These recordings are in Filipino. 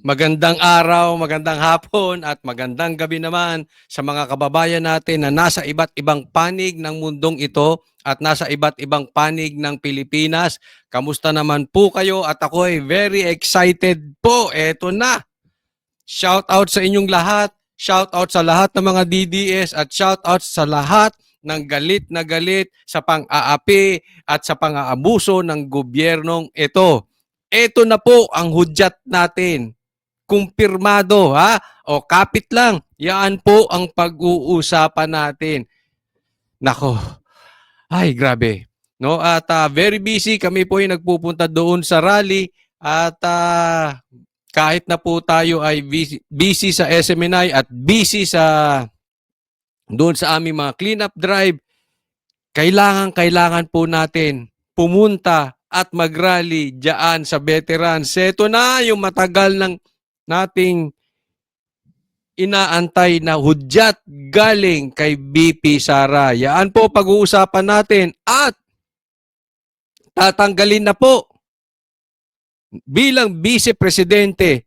Magandang araw, magandang hapon at magandang gabi naman sa mga kababayan natin na nasa iba't ibang panig ng mundong ito at nasa iba't ibang panig ng Pilipinas. Kamusta naman po kayo? At ako ay very excited po. Eto na. Shout out sa inyong lahat. Shout out sa lahat ng mga DDS at shout out sa lahat ng galit na galit sa pang-aapi at sa pang-aabuso ng gobyernong ito. Ito na po ang hudyat natin. Kumpirmado, ha? O kapit lang. Yan po ang pag-uusapan natin. Nako, ay grabe. No? At very busy kami po yung nagpupunta doon sa rally at kahit na po tayo ay busy sa SMNI at busy sa doon sa aming mga cleanup drive, kailangan po natin pumunta at mag-rally diyan sa veterans. Ito na yung matagal ng nating inaantay na hudyat galing kay BP Sara. Yan po pag-uusapan natin at tatanggalin na po bilang vice-presidente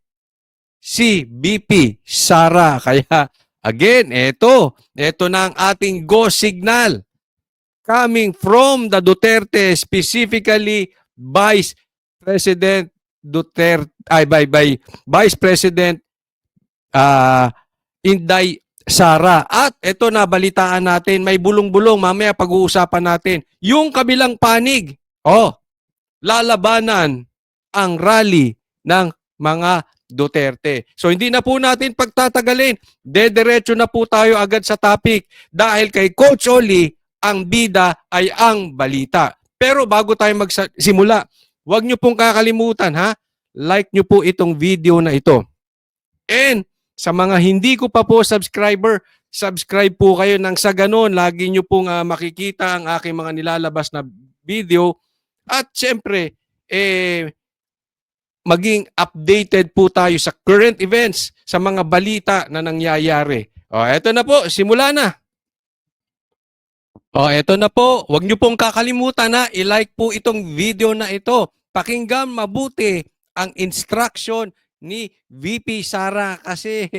si BP Sara. Kaya again, ito na ang ating go signal coming from the Duterte, specifically Vice President Duterte, by Vice President Inday Sara. At ito na, balitaan natin, may bulong-bulong, mamaya pag-uusapan natin. Yung kabilang panig, lalabanan ang rally ng mga Duterte. So hindi na po natin pagtatagalin. Dediretso na po tayo agad sa topic dahil kay Coach Oli, ang bida ay ang balita. Pero bago tayo magsimula, huwag nyo pong kakalimutan, ha? Like nyo po itong video na ito. And sa mga hindi ko pa po subscriber, subscribe po kayo nang sa ganun, lagi nyo pong makikita ang aking mga nilalabas na video. At syempre, maging updated po tayo sa current events, sa mga balita na nangyayari. Eto na po, simula na. Eto na po, huwag nyo pong kakalimutan na i-like po itong video na ito. Pakinggan mabuti ang instruction ni VP Sara kasi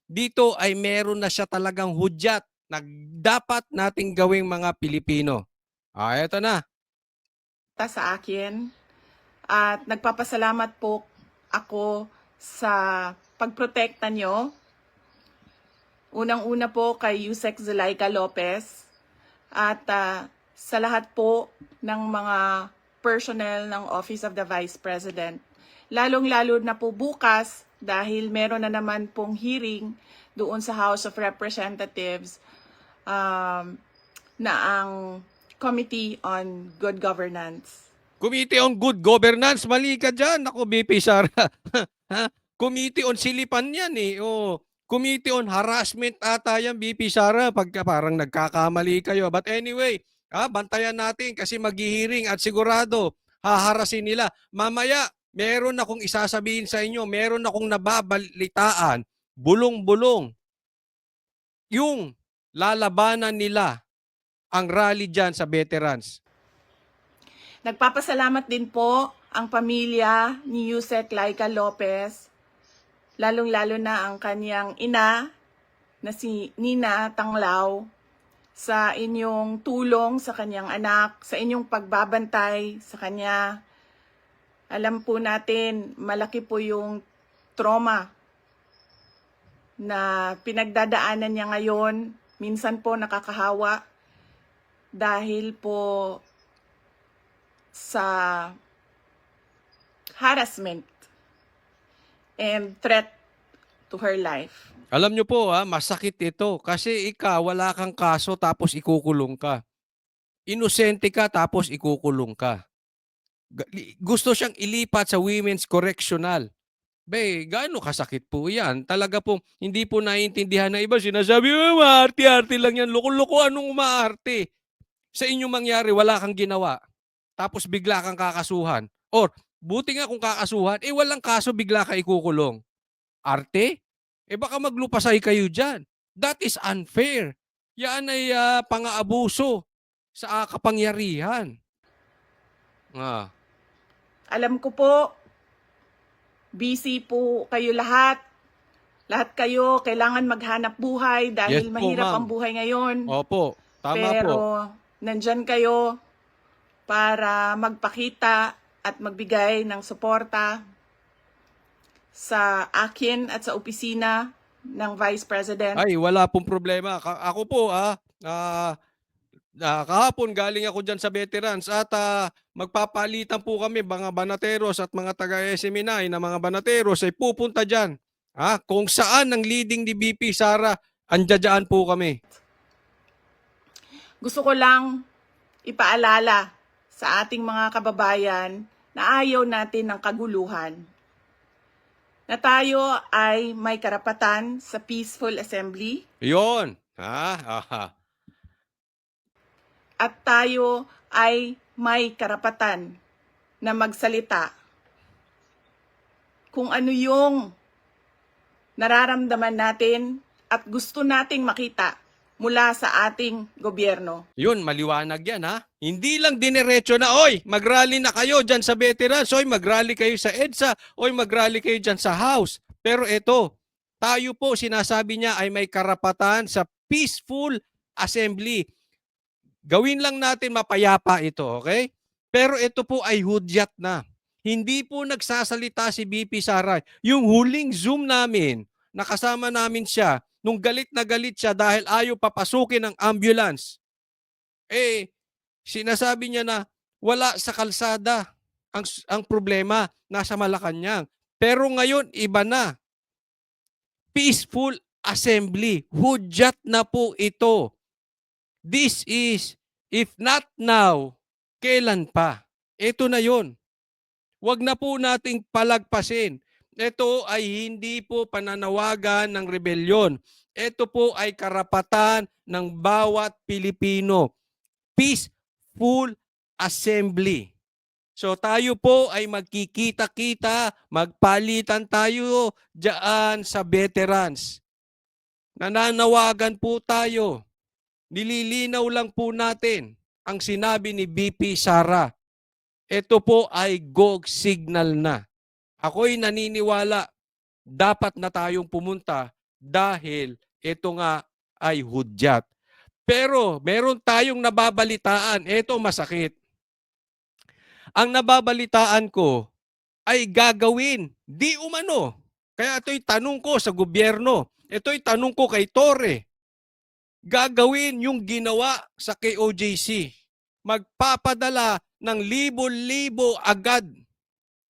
dito ay meron na siya talagang hudyat na dapat nating gawing mga Pilipino. Eto na. Sa akin at nagpapasalamat po ako sa pagprotekta nyo. Unang-una po kay Yusek Zulaika Lopez at sa lahat po ng mga personnel ng Office of the Vice President. Lalong-lalo na po bukas dahil meron na naman pong hearing doon sa House of Representatives na ang Committee on Good Governance. Committee on Good Governance, mali ka dyan. Ako, BP Sara. Committee on Silipan yan eh. Committee on Harassment ata yan, BP Sara, pagka parang nagkakamali kayo. But anyway, bantayan natin kasi maghihiring at sigurado haharasin nila. Mamaya, meron akong isasabihin sa inyo, meron akong nababalitaan, bulong-bulong. Yung lalabanan nila ang rally dyan sa veterans. Nagpapasalamat din po ang pamilya ni Yusek Laika Lopez, lalong-lalo na ang kanyang ina na si Nina Tanglao, sa inyong tulong sa kanyang anak, sa inyong pagbabantay sa kanya. Alam po natin, malaki po yung trauma na pinagdadaanan niya ngayon. Minsan po nakakahawa dahil po sa harassment and threat to her life. Alam nyo po masakit ito kasi ikaw wala kang kaso tapos ikukulong ka. Inosente ka tapos ikukulong ka. Gusto siyang ilipat sa Women's Correctional. Gaano kasakit po yan? Talaga pong hindi po naiintindihan na iba. Sinasabi, maarte-arte lang yan. Loko-loko, anong umaarte? Sa inyong mangyari, wala kang ginawa. Tapos bigla kang kakasuhan. Or, buti nga kung kakasuhan, walang kaso, bigla ka ikukulong. Arte? Baka maglupasay kayo dyan. That is unfair. Yan ay pang-aabuso sa kapangyarihan. Alam ko po, busy po kayo lahat. Lahat kayo kailangan maghanap buhay Yes dahil po, mahirap ma'am. ang buhay ngayon. Opo, tama po. Pero nandyan kayo para magpakita at magbigay ng suporta sa akin at sa opisina ng Vice President. Ay, wala pong problema. Ako po, kahapon galing ako diyan sa veterans at magpapalitan po kami mga banateros at mga taga-SMNI na mga banateros ay pupunta diyan. Kung saan ang leading ni BP Sara, andiyan po kami. Gusto ko lang ipaalala sa ating mga kababayan na ayaw natin ng kaguluhan. Na tayo ay may karapatan sa peaceful assembly 'Yon. at tayo ay may karapatan na magsalita kung ano yung nararamdaman natin at gusto nating makita mula sa ating gobyerno. Yun, maliwanag yan Hindi lang dinerecho na, oy, mag-rally na kayo dyan sa veterans, oy, mag-rally kayo sa EDSA, oy, mag-rally kayo dyan sa House. Pero ito, tayo po, sinasabi niya ay may karapatan sa peaceful assembly. Gawin lang natin mapayapa ito, okay? Pero ito po ay hudyat na. Hindi po nagsasalita si BP Sara. Yung huling Zoom namin, nakasama namin siya, nung galit na galit siya dahil ayaw papasukin ng ambulance, sinasabi niya na wala sa kalsada ang problema, nasa Malacanang. Pero ngayon, iba na. Peaceful assembly. Hudyat na po ito. This is, if not now, kailan pa? Ito na yon. Huwag na po nating palagpasin. Ito ay hindi po pananawagan ng rebelyon. Ito po ay karapatan ng bawat Pilipino. Peaceful assembly. So tayo po ay magkikita-kita, magpalitan tayo diyan sa veterans. Nananawagan po tayo. Nililinaw lang po natin ang sinabi ni BP Sara. Ito po ay go signal na. Ako'y naniniwala dapat na tayong pumunta dahil ito nga ay hudyat. Pero meron tayong nababalitaan. Ito masakit. Ang nababalitaan ko ay gagawin. Di umano. Kaya ito'y tanong ko sa gobyerno. Ito'y tanong ko kay Torre. Gagawin yung ginawa sa KOJC. Magpapadala ng libo-libo agad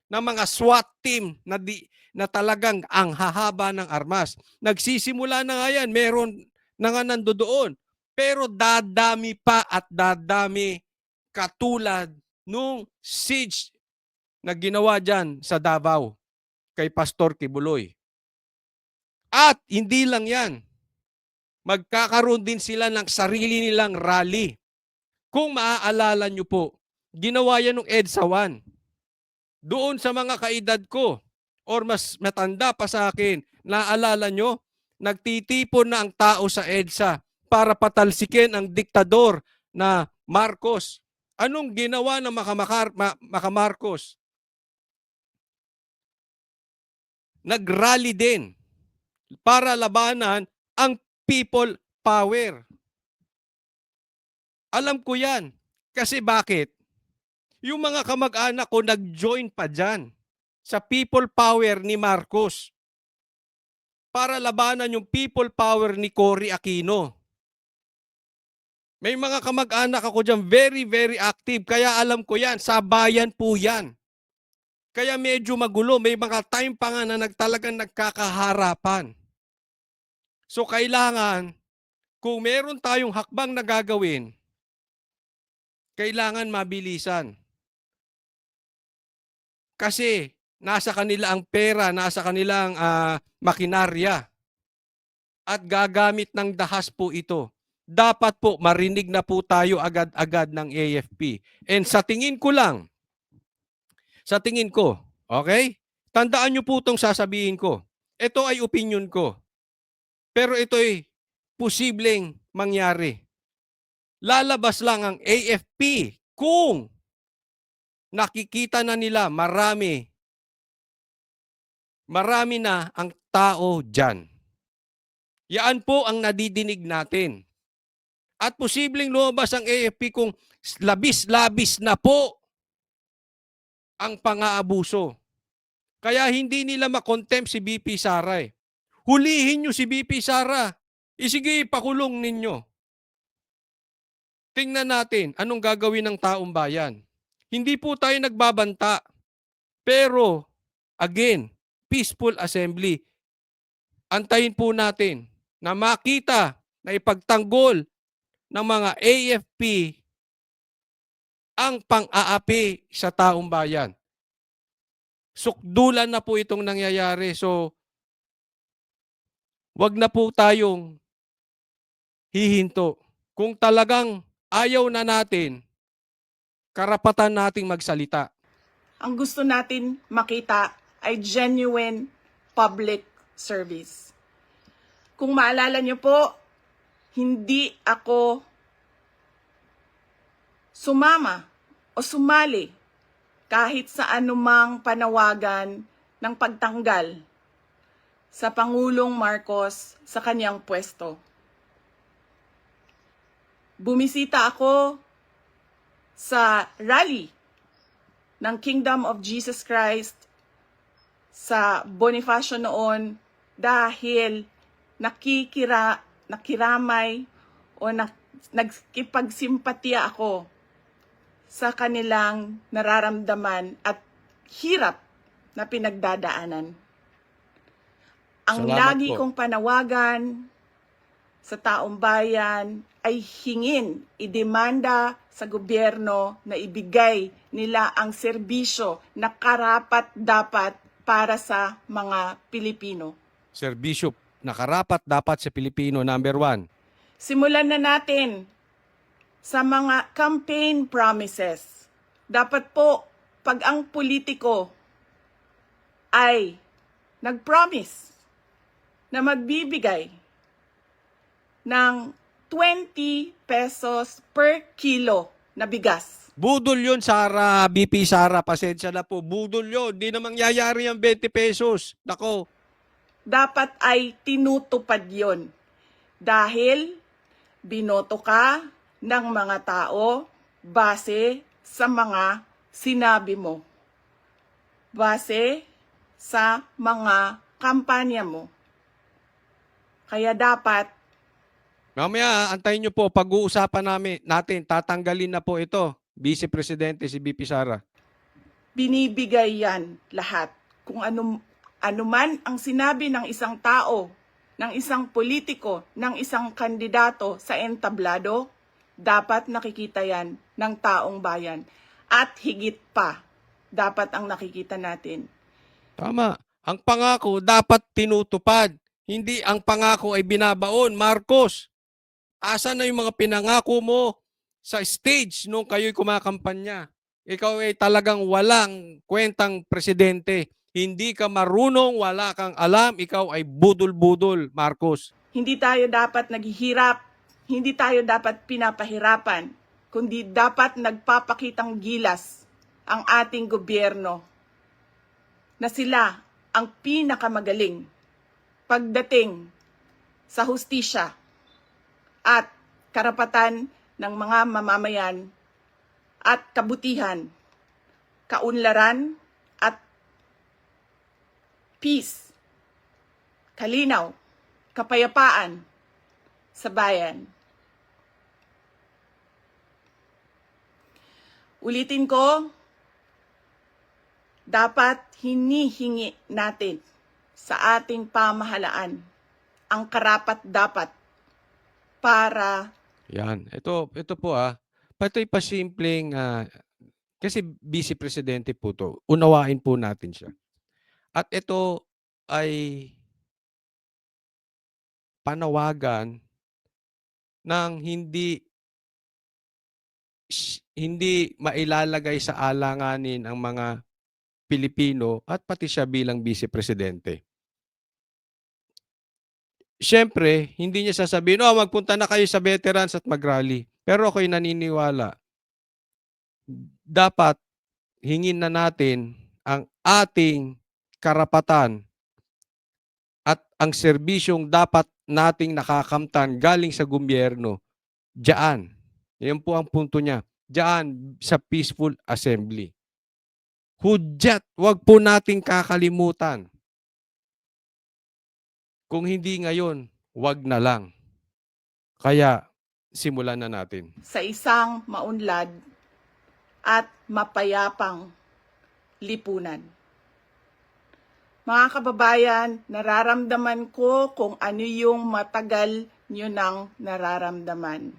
ng mga SWAT team na talagang ang hahaba ng armas. Nagsisimula na nga yan, meron na nga nandoon. Pero dadami pa at dadami katulad nung siege na ginawa dyan sa Davao kay Pastor Kibuloy. At hindi lang yan. Magkakaroon din sila ng sarili nilang rally. Kung maaalala nyo po, ginawa yan ng EDSA 1. Doon sa mga kaedad ko, or mas matanda pa sa akin, naaalala nyo, nagtitipon na ang tao sa EDSA para patalsikin ang diktador na Marcos. Anong ginawa ng Marcos? Nag-rally din para labanan ang people power. Alam ko yan. Kasi bakit? Yung mga kamag-anak ko nag-join pa dyan sa people power ni Marcos para labanan yung people power ni Cory Aquino. May mga kamag-anak ako dyan very, very active. Kaya alam ko yan. Sa bayan po yan. Kaya medyo magulo. May mga time pa nga na talagang nagkakaharapan. So kailangan, kung meron tayong hakbang na gagawin, kailangan mabilisan. Kasi nasa kanila ang pera, nasa kanilang makinarya. At gagamit ng dahas po ito. Dapat po marinig na po tayo agad-agad ng AFP. And sa tingin ko, okay? Tandaan nyo po itong sasabihin ko. Ito ay opinion ko. Pero ito ay posibleng mangyari. Lalabas lang ang AFP kung nakikita na nila marami Marami na ang tao dyan. Yan po ang nadidinig natin. At posibleng lumabas ang AFP kung labis-labis na po ang pang-aabuso. Kaya hindi nila makontempt si BP Sara eh. Hulihin nyo si BP Sara. Sige, pakulong ninyo. Tingnan natin anong gagawin ng taong bayan. Hindi po tayo nagbabanta. Pero, again, peaceful assembly. Antayin po natin na makita na ipagtanggol ng mga AFP ang pang-aapi sa taong bayan. Sukdulan na po itong nangyayari. So, wag na po tayong hihinto. Kung talagang ayaw na natin, karapatan nating magsalita. Ang gusto natin makita ay genuine public service. Kung maalala niyo po, hindi ako sumama o sumali kahit sa anumang panawagan ng pagtanggal sa Pangulong Marcos sa kanyang pwesto. Bumisita ako sa rally ng Kingdom of Jesus Christ sa Bonifacio noon dahil nakiramay o nagkipagsimpatiya ako sa kanilang nararamdaman at hirap na pinagdadaanan. Ang Salamat lagi po. kong panawagan sa taong bayan ay hingin, idemanda sa gobyerno na ibigay nila ang serbisyo na karapat-dapat para sa mga Pilipino. Serbisyo na karapat dapat sa Pilipino, number 1. Simulan na natin sa mga campaign promises. Dapat po, pag ang politiko ay nag-promise na magbibigay ng 20 pesos per kilo na bigas. Budol yun, Sara, BP Sara, pasensya na po. Budol yun. Di na mangyayari ang 20 pesos. Nako, Dapat ay tinutupad yon. Dahil binoto ka ng mga tao base sa mga sinabi mo. Base sa mga kampanya mo. Kaya dapat mamaya antayin nyo po, pag-uusapan natin, tatanggalin na po ito. Vice Presidente si BP Sara. binibigay yan lahat. Kung ano man ang sinabi ng isang tao, ng isang politiko, ng isang kandidato sa entablado, dapat nakikita yan ng taong bayan. At higit pa, dapat ang nakikita natin. Tama. Ang pangako dapat tinutupad. Hindi ang pangako ay binabaon. Marcos, asan na yung mga pinangako mo sa stage nung kayo'y kumakampanya? Ikaw ay talagang walang kwentang presidente. Hindi ka marunong, wala kang alam, ikaw ay budol-budol, Marcos. Hindi tayo dapat naghihirap, hindi tayo dapat pinapahirapan, kundi dapat nagpapakitang gilas ang ating gobyerno na sila ang pinakamagaling pagdating sa hustisya at karapatan ng mga mamamayan at kabutihan, kaunlaran at peace, kalinaw, kapayapaan sa bayan. Ulitin ko, dapat hinihingi natin sa ating pamahalaan ang karapat-dapat para Yan. Ito po pato'y pasimpleng, kasi vice presidente po to, unawain po natin siya. At ito ay panawagan ng hindi mailalagay sa alanganin ang mga Pilipino at pati siya bilang vice presidente. Siyempre, hindi niya sasabihin, magpunta na kayo sa veterans at mag-rally. Pero ako'y naniniwala, dapat hingin na natin ang ating karapatan ang serbisyong dapat nating nakakamtan galing sa gobyerno, diyan. Yan po ang punto niya. Diyan sa peaceful assembly. Hudyat, wag po nating kakalimutan. Kung hindi ngayon, wag na lang. Kaya, simulan na natin. Sa isang maunlad at mapayapang lipunan. Mga kababayan, nararamdaman ko kung ano yung matagal nyo nang nararamdaman.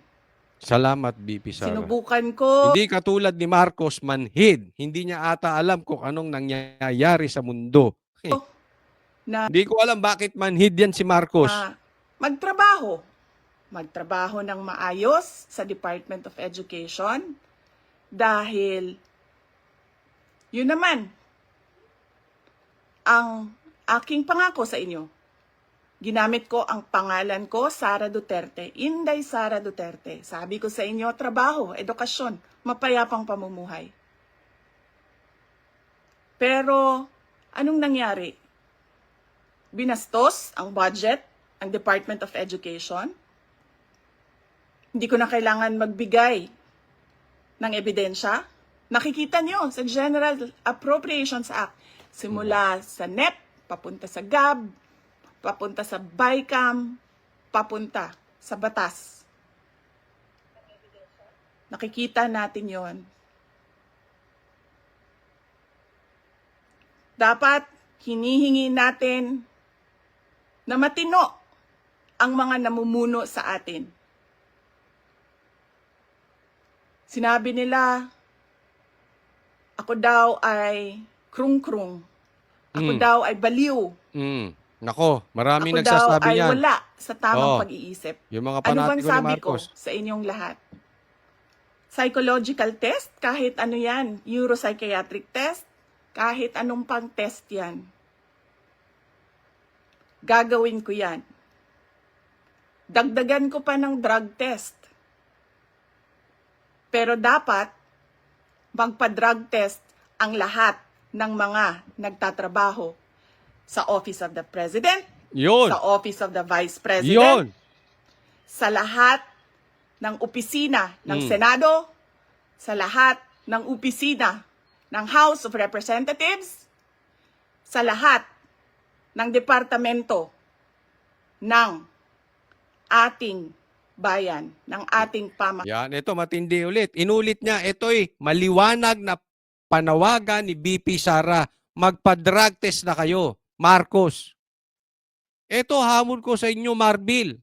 Salamat, BP Sara. Sinubukan ko Hindi katulad ni Marcos manhid. Hindi niya ata alam kung anong nangyayari sa mundo. na Hindi ko alam bakit manhid yan si Marcos. magtrabaho. Magtrabaho ng maayos sa Department of Education dahil yun naman ang aking pangako sa inyo. Ginamit ko ang pangalan ko, Sara Duterte, Inday Sara Duterte. Sabi ko sa inyo, trabaho, edukasyon, mapayapang pamumuhay. Pero anong nangyari? Binastos ang budget, ang Department of Education. Hindi ko na kailangan magbigay ng ebidensya. Nakikita nyo sa General Appropriations Act, simula sa NEP, papunta sa GAB, papunta sa BICAM, papunta sa batas. Nakikita natin yon. Dapat hinihingi natin na matino ang mga namumuno sa atin. Sinabi nila, ako daw ay krung-krung. Ako daw ay baliw. Nako, maraming Ako daw nagsasabi ay niyan. wala sa tamang Oo. pag-iisip. Yung mga Ano bang panatiko ni sabi ko Marcos. sa inyong lahat? Psychological test, kahit ano yan. Neuropsychiatric test, kahit anong pang test yan. Gagawin ko yan. Dagdagan ko pa ng drug test. Pero dapat magpa-drug test ang lahat ng mga nagtatrabaho sa Office of the President, Yun. sa Office of the Vice President, Yun. sa lahat ng opisina ng Senado, sa lahat ng opisina ng House of Representatives, sa lahat ng departamento ng ating bayan, ng ating Yan, ito matindi ulit. Inulit niya, ito'y maliwanag na panawagan ni BP Sara. Magpa-drug test na kayo, Marcos. Ito hamon ko sa inyo, Marbil,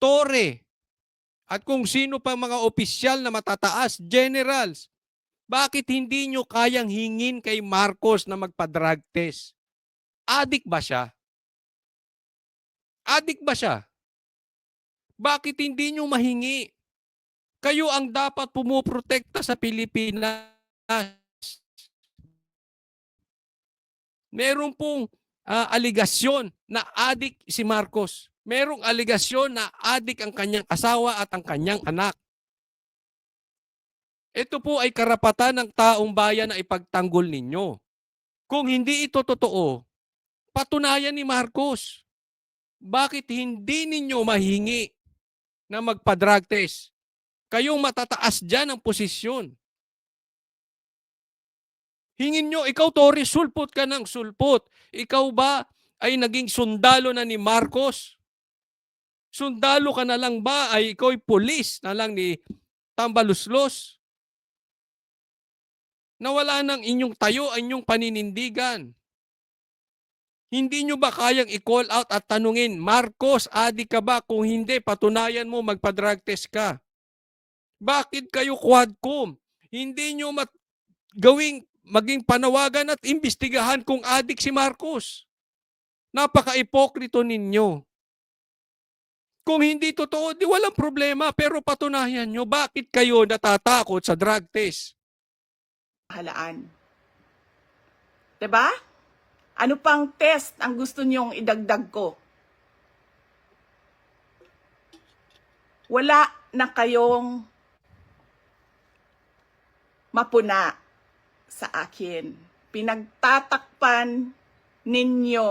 Torre, at kung sino pa mga opisyal na matataas, generals. Bakit hindi nyo kayang hingin kay Marcos na magpa-drug test? Adik ba siya? Adik ba siya? Bakit hindi nyo mahingi? Kayo ang dapat pumuprotekta sa Pilipinas. Meron pong aligasyon na adik si Marcos. Merong aligasyon na adik ang kanyang asawa at ang kanyang anak. Ito po ay karapatan ng taong bayan na ipagtanggol ninyo. Kung hindi ito totoo, patunayan ni Marcos. Bakit hindi ninyo mahingi na magpa-drug test? Kayong matataas dyan ang posisyon. Hingin nyo, ikaw Tori, sulpot ka ng sulpot. Ikaw ba ay naging sundalo na ni Marcos? Sundalo ka na lang ba ay ikaw'y pulis na lang ni Tambaluslos? Nawala ng inyong tayo, inyong paninindigan. Hindi nyo ba kayang i-call out at tanungin, Marcos, adik ka ba? Kung hindi, patunayan mo, magpa-drug test ka. Bakit kayo quadcom? Hindi nyo maging panawagan at imbestigahan kung adik si Marcos. Napaka-ipokrito ninyo. Kung hindi totoo, di walang problema, pero patunayan nyo, bakit kayo natatakot sa drug test? halaan. 'Di ba? Ano pang test ang gusto nyong idagdag ko? Wala na kayong mapuna sa akin. Pinagtatakpan ninyo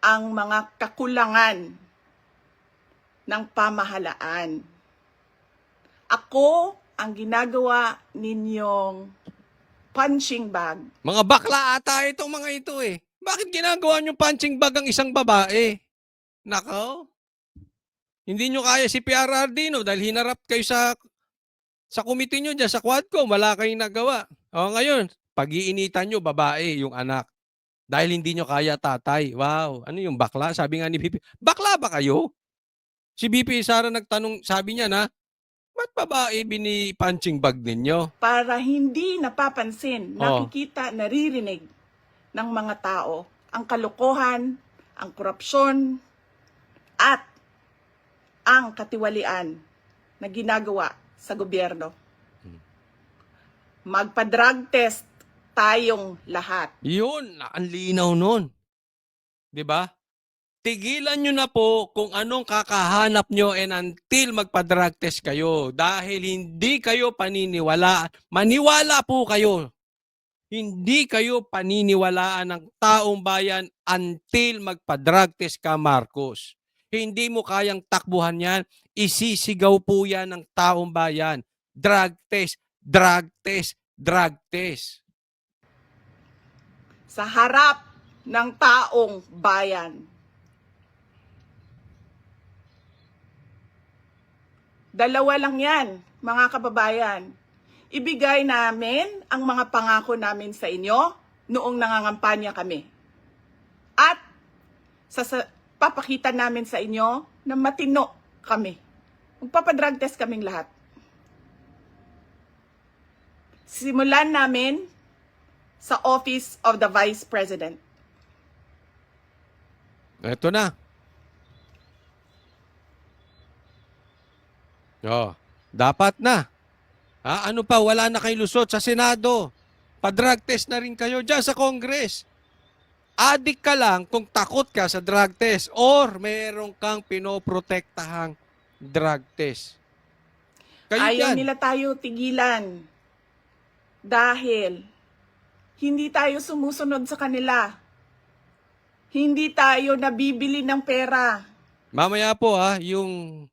ang mga kakulangan ng pamahalaan. Ako ang ginagawa ninyong punching bag. Mga bakla ata itong mga ito eh. Bakit ginagawa nyo punching bag ang isang babae? Nako. Hindi nyo kaya si PRRD no dahil hinarap kayo sa committee nyo dyan, sa Quadcom, wala kayong nagawa. O ngayon, pag-iinitan nyo, babae, yung anak. Dahil hindi nyo kaya tatay. Wow, ano yung bakla? Sabi nga ni BP, bakla ba kayo? Si BP Sara nagtanong, sabi niya na, ba't babae bini-punching bag ninyo? Para hindi napapansin, Oh. nakikita, naririnig ng mga tao ang kalokohan, ang korupsyon, at ang katiwalian na ginagawa sa gobyerno. Magpa-drug test tayong lahat. Yun, ang linaw nun. 'Di ba? Tigilan nyo na po kung anong kakahanap nyo and until magpa-drug test kayo. Dahil hindi kayo paniniwala. Maniwala po kayo. Hindi kayo paniniwalaan ng taong bayan until magpa-drug test ka, Marcos. Hindi mo kayang takbuhan yan. Isisigaw po yan ng taong bayan. Drug test, drug test, drug test. Sa harap ng taong bayan. Dalawa lang yan, mga kababayan. Ibigay namin ang mga pangako namin sa inyo noong nangangampanya kami. At papakita namin sa inyo na matino kami. Magpapadrug test kaming lahat. Simulan namin sa Office of the Vice President. Ito na. Oh, dapat na. Ano pa, wala na kayo lusot sa Senado. Pa-drug test na rin kayo dyan sa Congress. Adik ka lang kung takot ka sa drug test or meron kang pinoprotektahang drug test. Kayo Ayaw yan. nila tayo tigilan dahil hindi tayo sumusunod sa kanila. Hindi tayo nabibili ng pera. Mamaya po yung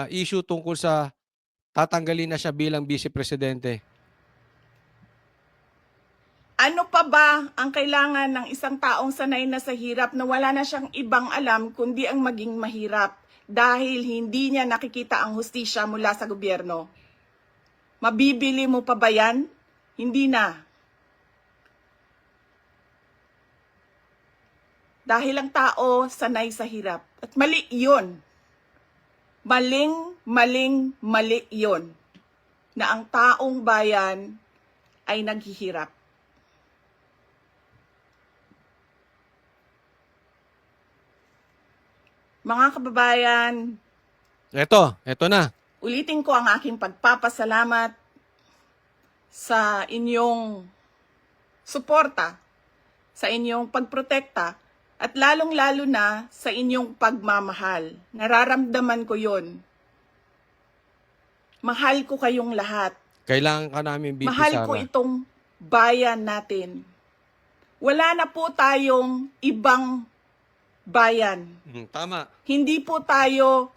issue tungkol sa tatanggalin na siya bilang vice-presidente. Ano pa ba ang kailangan ng isang taong sanay na sa hirap na wala na siyang ibang alam kundi ang maging mahirap dahil hindi niya nakikita ang hustisya mula sa gobyerno? Mabibili mo pa ba yan? Hindi na. Dahil ang tao sanay sa hirap. At mali yun. Mali yun. Na ang taong bayan ay naghihirap. Mga kababayan, Ito na. ulitin ko ang aking pagpapasalamat sa inyong suporta, sa inyong pagprotekta, at lalong-lalo na sa inyong pagmamahal. Nararamdaman ko yon. Mahal ko kayong lahat. Kailangan ka namin, BP Mahal Sara. ko itong bayan natin. Wala na po tayong ibang bayan. Tama. Hindi po tayo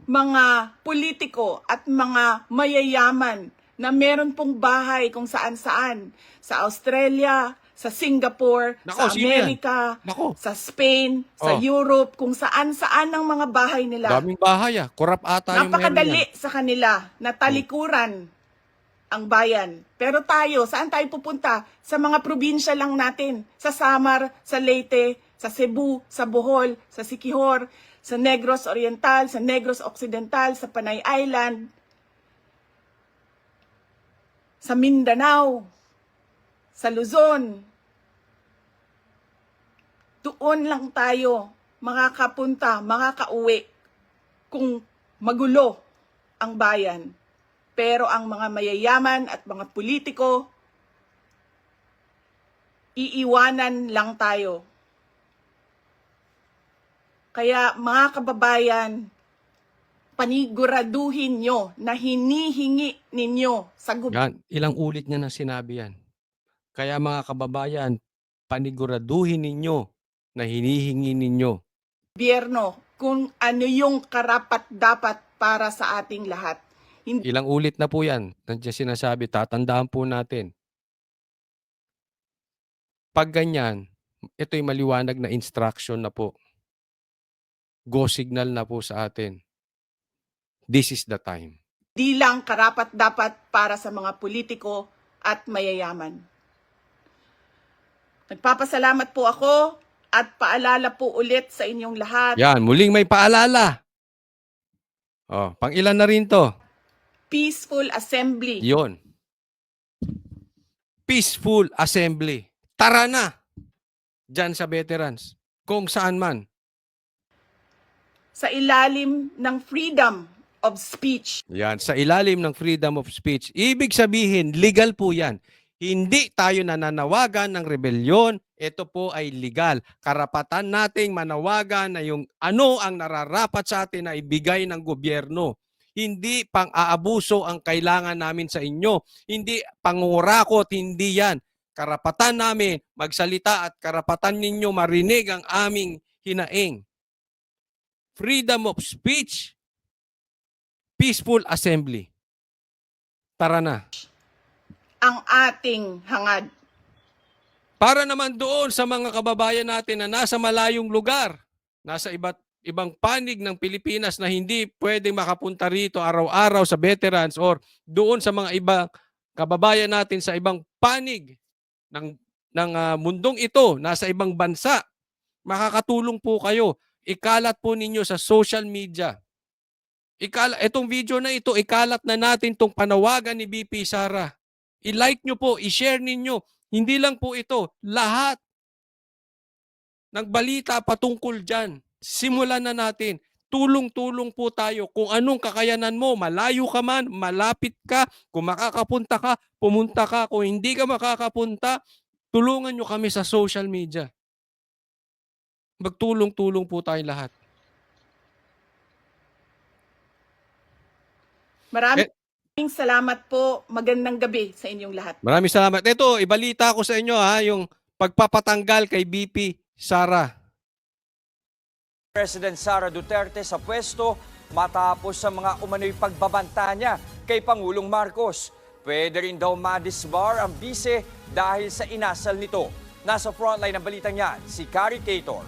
mga politiko at mga mayayaman na meron pong bahay kung saan-saan. Sa Australia, sa Singapore, Nako, sa sino yan? Amerika, Nako. sa Spain, sa Oh. Europe, kung saan-saan ang mga bahay nila. Daming bahay Kurap ata yung meron Napakadali yan. sa kanila na talikuran ang bayan. Pero tayo, saan tayo pupunta? Sa mga probinsya lang natin. Sa Samar, sa Leyte, sa Cebu, sa Bohol, sa Siquijor, sa Negros Oriental, sa Negros Occidental, sa Panay Island, sa Mindanao, sa Luzon. Doon lang tayo makakapunta, makakauwi kung magulo ang bayan. Pero ang mga mayayaman at mga politiko, iiwanan lang tayo. Kaya mga kababayan, paniguraduhin nyo na hinihingi ninyo sa gobyerno. Yan, ilang ulit niya na sinabi yan. Kaya mga kababayan, paniguraduhin ninyo na hinihingi ninyo. gobyerno kung ano yung karapat-dapat para sa ating lahat. Ilang ulit na po yan, nandiyan sinasabi, tatandaan po natin. Pag ganyan, ito'y maliwanag na instruction na po. Go signal na po sa atin. This is the time. Hindi lang karapat-dapat para sa mga politiko at mayayaman. Nagpapasalamat po ako at paalala po ulit sa inyong lahat. Yan, muling may paalala. Oh, pang ilan na rin to? Peaceful assembly. Yon. Peaceful assembly. Tara na. Diyan sa veterans. Kung saan man. Sa ilalim ng freedom of speech. Yan, sa ilalim ng freedom of speech. Ibig sabihin, legal po yan. Hindi tayo nananawagan ng rebelyon. Ito po ay legal. Karapatan nating manawagan na yung ano ang nararapat sa atin na ibigay ng gobyerno. Hindi pang-aabuso ang kailangan namin sa inyo. Hindi pangurakot, hindi yan. Karapatan namin magsalita at karapatan ninyo marinig ang aming hinaing. Freedom of speech, peaceful assembly. Tara na. Ang ating hangad. Para naman doon sa mga kababayan natin na nasa malayong lugar, nasa ibang panig ng Pilipinas na hindi pwedeng makapunta rito araw-araw sa veterans or doon sa mga ibang kababayan natin sa ibang panig ng mundong ito, nasa ibang bansa, makakatulong po kayo. Ikalat po ninyo sa social media. Itong video na ito, ikalat na natin itong panawagan ni BP Sara. I-like nyo po, i-share ninyo. Hindi lang po ito, lahat ng balita patungkol dyan. Simulan na natin. Tulong-tulong po tayo. Kung anong kakayanan mo, malayo ka man, malapit ka, kung makakapunta ka, pumunta ka. Kung hindi ka makakapunta, tulungan nyo kami sa social media. Magtulong-tulong po tayo lahat. Maraming salamat po. Magandang gabi sa inyong lahat. Maraming salamat. Ito, ibalita ko sa inyo yung pagpapatanggal kay BP Sara. President Sara Duterte sa pwesto matapos sa mga umano'y pagbabanta niya kay Pangulong Marcos. Pwede rin daw madisbar ang bise dahil sa inasal nito. Nasa frontline ng balitang yan, si Carrie Cator.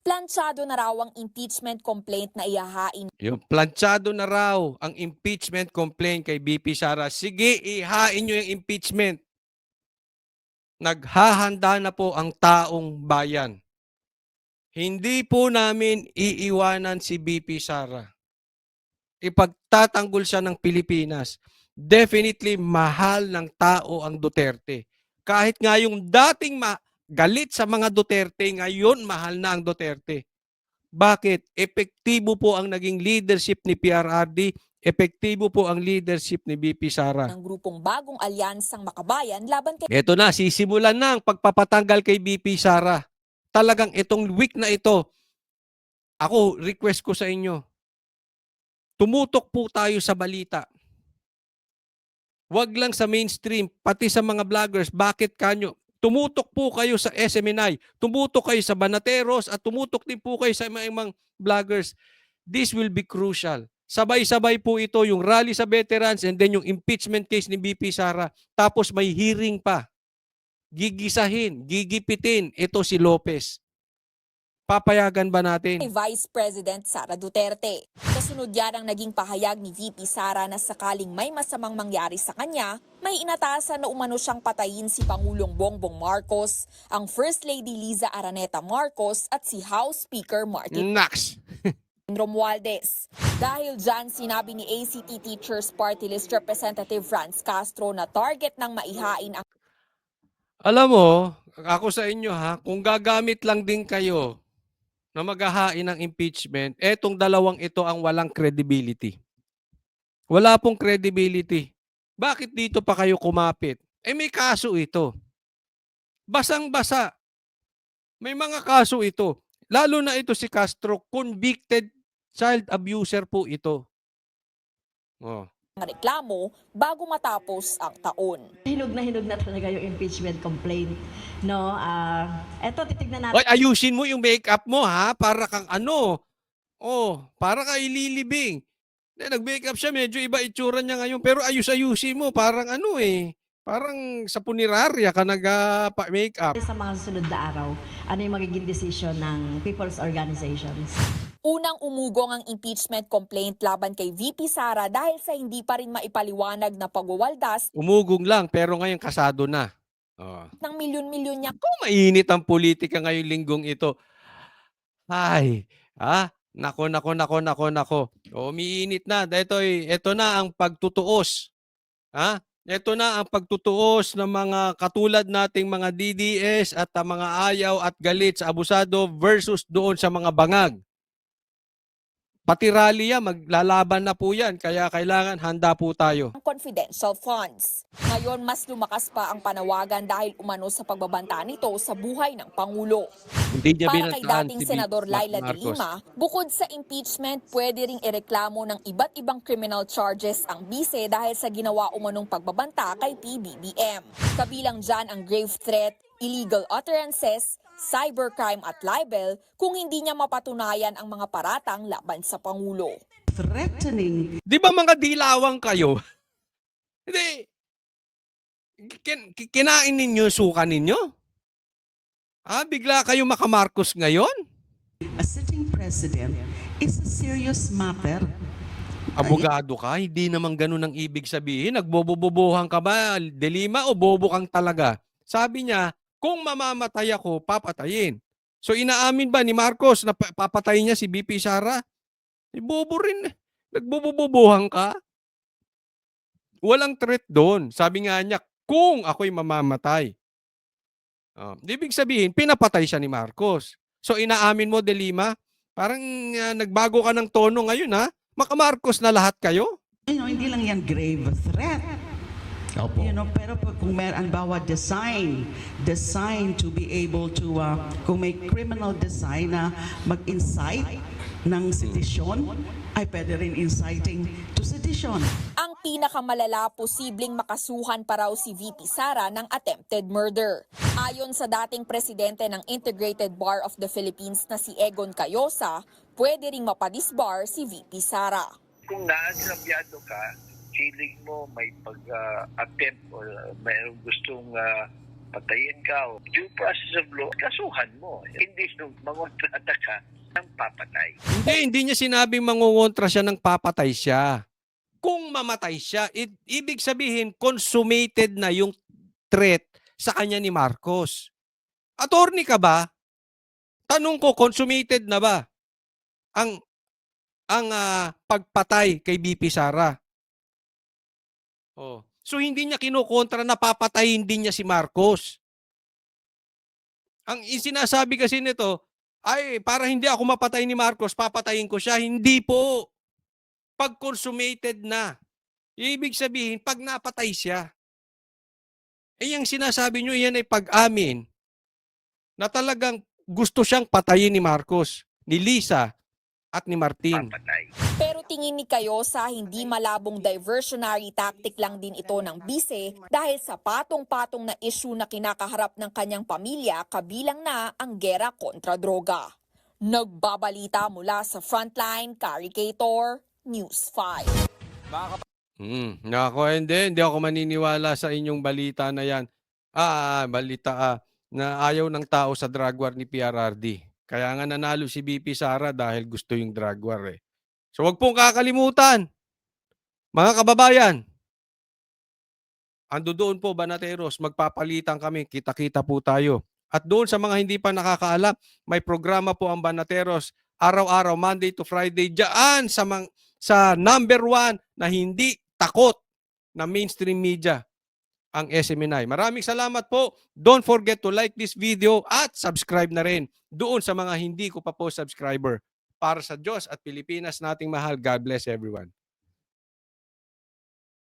Planchado na raw ang impeachment complaint na ihahain Yung planchado na raw ang impeachment complaint kay BP Sara. Sige, ihain nyo yung impeachment. Naghahanda na po ang taong bayan. Hindi po namin iiwanan si BP Sara. Ipagtatanggol siya ng Pilipinas. Definitely mahal ng tao ang Duterte. Kahit nga yung dating galit sa mga Duterte, ngayon mahal na ang Duterte. Bakit? Epektibo po ang naging leadership ni PRRD, epektibo po ang leadership ni BP Sara. ng grupong Bagong Alyansang Makabayan laban kay Ito na, sisimulan na ang pagpapatanggal kay BP Sara. Talagang itong week na ito, ako, request ko sa inyo, tumutok po tayo sa balita. Huwag lang sa mainstream, pati sa mga vloggers. Bakit kanyo? Tumutok po kayo sa SMNI, tumutok kayo sa Banateros, at tumutok din po kayo sa mga vloggers. This will be crucial. Sabay-sabay po ito, yung rally sa veterans and then yung impeachment case ni BP Sara. Tapos may hearing pa. Gigisahin, gigipitin, ito si Lopez. Papayagan ba natin? Vice President Sara Duterte. Kasunod yan ang naging pahayag ni VP Sara na sakaling may masamang mangyari sa kanya, may inatasan na umano siyang patayin si Pangulong Bongbong Marcos, ang First Lady Liza Araneta Marcos at si House Speaker Martin Nax! Romualdez. Dahil dyan, sinabi ni ACT Teachers Party List Representative Franz Castro na target ng maihain ang Alam mo, ako sa inyo kung gagamit lang din kayo na maghahain ng impeachment, etong dalawang ito ang walang credibility. Wala pong credibility. Bakit dito pa kayo kumapit? May kaso ito. Basang-basa. May mga kaso ito. Lalo na ito si Castro, convicted child abuser po ito. reklamo bago matapos ang taon. Hinog na talaga yung impeachment complaint, no? Eto titignan natin. Hoy, ayusin mo yung makeup mo ha, para kang ano. Oh, para ka ililibing. Nag-makeup siya, medyo iba itsura niya ngayon, pero ayusin mo, parang ano eh. Parang sa punerarya ka nag-makeup. Sa mga susunod na araw, ano yung magiging decision ng people's organizations? Unang umugong ang impeachment complaint laban kay VP Sara dahil sa hindi pa rin maipaliwanag na pagwawaldas Umugong lang, pero ngayon kasado na. Oh. ng milyon-milyon niya Kung mainit ang politika ngayong linggong ito. Ay, nako. Umiinit na. Ito na ang pagtutuos. Ito na ang pagtutuos ng mga katulad nating mga DDS at mga ayaw at galit sa abusado versus doon sa mga bangag. Pati rally yan, maglalaban na po yan. Kaya kailangan handa po tayo. ng confidential funds. Ngayon, mas lumakas pa ang panawagan dahil umano sa pagbabanta nito sa buhay ng Pangulo. Hindi niya Para kay binantaan dating si Senador Laila de Marcos. Lima, bukod sa impeachment, pwede ring ireklamo ng iba't ibang criminal charges ang bise dahil sa ginawa umanong pagbabanta kay PBBM. Kabilang dyan ang grave threat, illegal utterances, cybercrime at libel kung hindi niya mapatunayan ang mga paratang laban sa Pangulo. Threatening Di ba mga dilawang kayo? Hindi. Kinain ninyo, suka ninyo? Bigla kayo makamarcos ngayon? a sitting president is a serious matter. Abogado ka, hindi naman ganun ang ibig sabihin. Nagbobobobohan ka ba, De Lima, o bobo kang talaga? Sabi niya, kung mamamatay ako, papatayin. So inaamin ba ni Marcos na papatayin niya si BP Sara? Bobo rin. Nagbobobobohan ka? Walang threat doon. Sabi nga niya, kung ako'y mamamatay. Ibig sabihin, pinapatay siya ni Marcos. So inaamin mo, De Lima, parang nagbago ka ng tono ngayon ha? Maka-Marcos na lahat kayo? Hindi lang yan grave threat. Pero kung may anbawa design to be able to, kung may criminal design na mag-incite ng sedisyon, ay pwede rin inciting to sedition. Ang pinakamalala, posibleng makasuhan pa raw si VP Sara ng attempted murder. Ayon sa dating presidente ng Integrated Bar of the Philippines na si Egon Cayosa, pwede ring mapadisbar si VP Sara. Kung naagrabyado ka, feeling mo may pag-attempt o mayroong gustong patayin ka o due process of law, kasuhan mo. Hindi nung mangontrata ka ng papatay. Hindi niya sinabing mangungontra siya ng papatay siya. Kung mamatay siya, ibig sabihin consummated na yung threat sa kanya ni Marcos. Attorney ka ba? Tanong ko, consummated na ba ang pagpatay kay BP Sara? So hindi niya kinukontra na papatayin din niya si Marcos. Ang sinasabi kasi nito, ay para hindi ako mapatay ni Marcos, papatayin ko siya. Hindi po. Pag consummated na. Ibig sabihin, pag napatay siya. Yung sinasabi nyo, yan ay pag-amin na talagang gusto siyang patayin ni Marcos, ni Lisa, at ni Martin. Papatay. Pero tingin ni Cayosa, hindi malabong diversionary tactic lang din ito ng bise dahil sa patong-patong na issue na kinakaharap ng kanyang pamilya, kabilang na ang gera kontra droga. Nagbabalita mula sa Frontline, Caricator, News 5. Nako, hindi ako maniniwala sa inyong balita na yan. Na ayaw ng tao sa drug war ni PRRD. Kaya nga nanalo si BP Sara dahil gusto yung drug war eh. So wag pong kakalimutan, mga kababayan, ando doon po, Banateros, magpapalitan kami, kita-kita po tayo. At doon sa mga hindi pa nakakaalam, may programa po ang Banateros, araw-araw, Monday to Friday, dyan sa number 1 na hindi takot na mainstream media, ang SMNI. Maraming salamat po. Don't forget to like this video at subscribe na rin doon sa mga hindi ko pa po subscriber. Para sa Diyos at Pilipinas nating mahal, God bless everyone.